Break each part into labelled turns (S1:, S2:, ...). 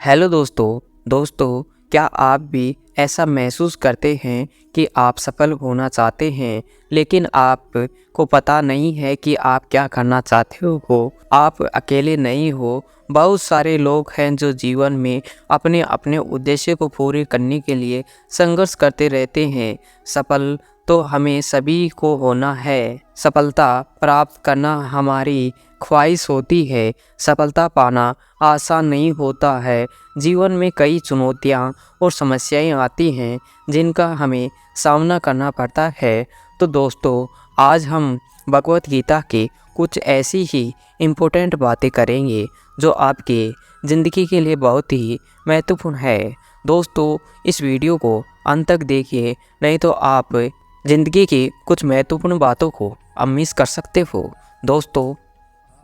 S1: Hello दोस्तों क्या आप भी ऐसा महसूस करते हैं कि आप सफल होना चाहते हैं लेकिन आपको पता नहीं है कि आप क्या करना चाहते हो। आप अकेले नहीं हो, बहुत सारे लोग हैं जो जीवन में अपने अपने उद्देश्य को पूरे करने के लिए संघर्ष करते रहते हैं। सफल तो हमें सभी को होना है। सफलता प्राप्त करना हमारी ख्वाहिश होती है। सफलता पाना आसान नहीं होता है। जीवन में कई चुनौतियाँ और समस्याएं आती हैं जिनका हमें सामना करना पड़ता है। तो दोस्तों, आज हम भगवत गीता की कुछ ऐसी ही इम्पोर्टेंट बातें करेंगे जो आपके ज़िंदगी के लिए बहुत ही महत्वपूर्ण है। दोस्तों, इस वीडियो को अंत तक देखिए, नहीं तो आप ज़िंदगी की कुछ महत्वपूर्ण बातों को अब मिस कर सकते हो। दोस्तों,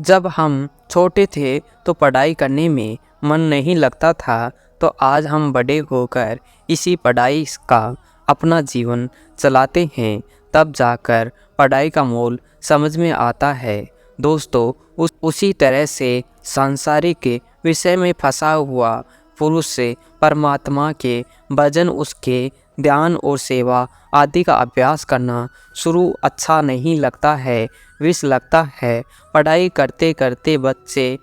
S1: जब हम छोटे थे तो पढ़ाई करने में मन नहीं लगता था, तो आज हम बड़े होकर इसी पढ़ाई का अपना जीवन चलाते हैं, तब जाकर पढ़ाई का मोल समझ में आता है। दोस्तों, उसी तरह से सांसारिक विषय में फंसा हुआ पुरुष से परमात्मा के भजन, उसके ध्यान और सेवा आदि का अभ्यास करना शुरू अच्छा नहीं लगता है, विष लगता है। पढ़ाई करते करते बच्चे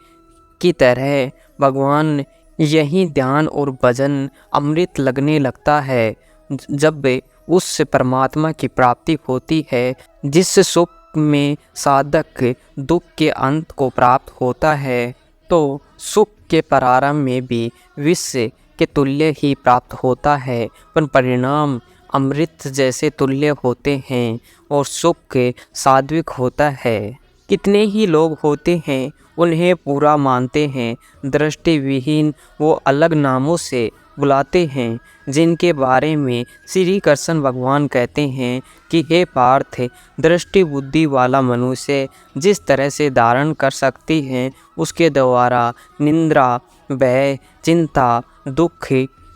S1: की तरह भगवान यही ध्यान और भजन अमृत लगने लगता है। जब उससे परमात्मा की प्राप्ति होती है, जिस सुख में साधक दुख के अंत को प्राप्त होता है, तो सुख के प्रारंभ में भी विष के तुल्य ही प्राप्त होता है, पर परिणाम अमृत जैसे तुल्य होते हैं और सुख सात्विक होता है। कितने ही लोग होते हैं, उन्हें पूरा मानते हैं, दृष्टिविहीन वो अलग नामों से बुलाते हैं, जिनके बारे में श्री कृष्ण भगवान कहते हैं कि हे पार्थ, दृष्टि बुद्धि वाला मनुष्य जिस तरह से धारण कर सकती हैं, उसके द्वारा निंद्रा, भय, चिंता, दुख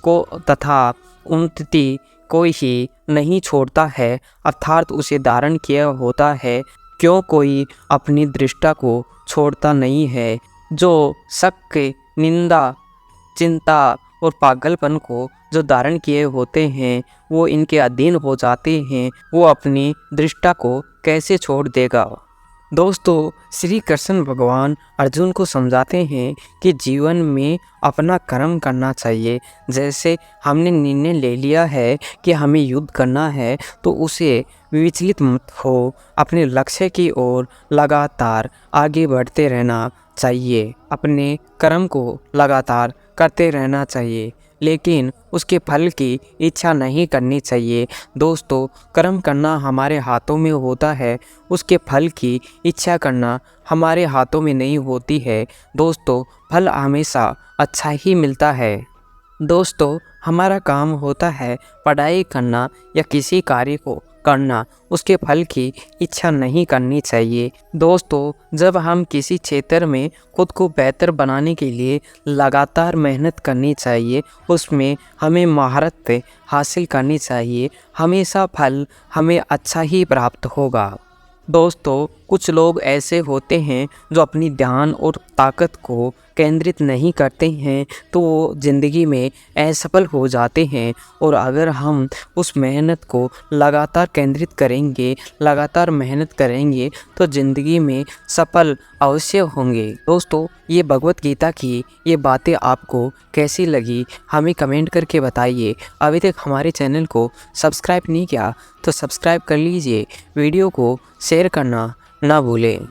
S1: को तथा उन्नति कोई ही नहीं छोड़ता है, अर्थात उसे धारण किया होता है। क्यों कोई अपनी दृष्टा को छोड़ता नहीं है। जो शक, निंदा, चिंता और पागलपन को जो धारण किए होते हैं, वो इनके अधीन हो जाते हैं, वो अपनी दृष्टा को कैसे छोड़ देगा। दोस्तों, श्री कृष्ण भगवान अर्जुन को समझाते हैं कि जीवन में अपना कर्म करना चाहिए। जैसे हमने निर्णय ले लिया है कि हमें युद्ध करना है, तो उसे विचलित मत हो, अपने लक्ष्य की ओर लगातार आगे बढ़ते रहना चाहिए। अपने कर्म को लगातार करते रहना चाहिए, लेकिन उसके फल की इच्छा नहीं करनी चाहिए। दोस्तों, कर्म करना हमारे हाथों में होता है, उसके फल की इच्छा करना हमारे हाथों में नहीं होती है। दोस्तों, फल हमेशा अच्छा ही मिलता है। दोस्तों, हमारा काम होता है पढ़ाई करना या किसी कार्य को करना, उसके फल की इच्छा नहीं करनी चाहिए। दोस्तों, जब हम किसी क्षेत्र में खुद को बेहतर बनाने के लिए लगातार मेहनत करनी चाहिए, उसमें हमें महारत हासिल करनी चाहिए, हमेशा फल हमें अच्छा ही प्राप्त होगा। दोस्तों, कुछ लोग ऐसे होते हैं जो अपनी ध्यान और ताकत को केंद्रित नहीं करते हैं, तो वो ज़िंदगी में असफल हो जाते हैं। और अगर हम उस मेहनत को लगातार केंद्रित करेंगे, लगातार मेहनत करेंगे, तो ज़िंदगी में सफल अवश्य होंगे। दोस्तों, ये भगवत गीता की ये बातें आपको कैसी लगी, हमें कमेंट करके बताइए। अभी तक हमारे चैनल को सब्सक्राइब नहीं किया तो सब्सक्राइब कर लीजिए। वीडियो को शेयर करना ना भूलें।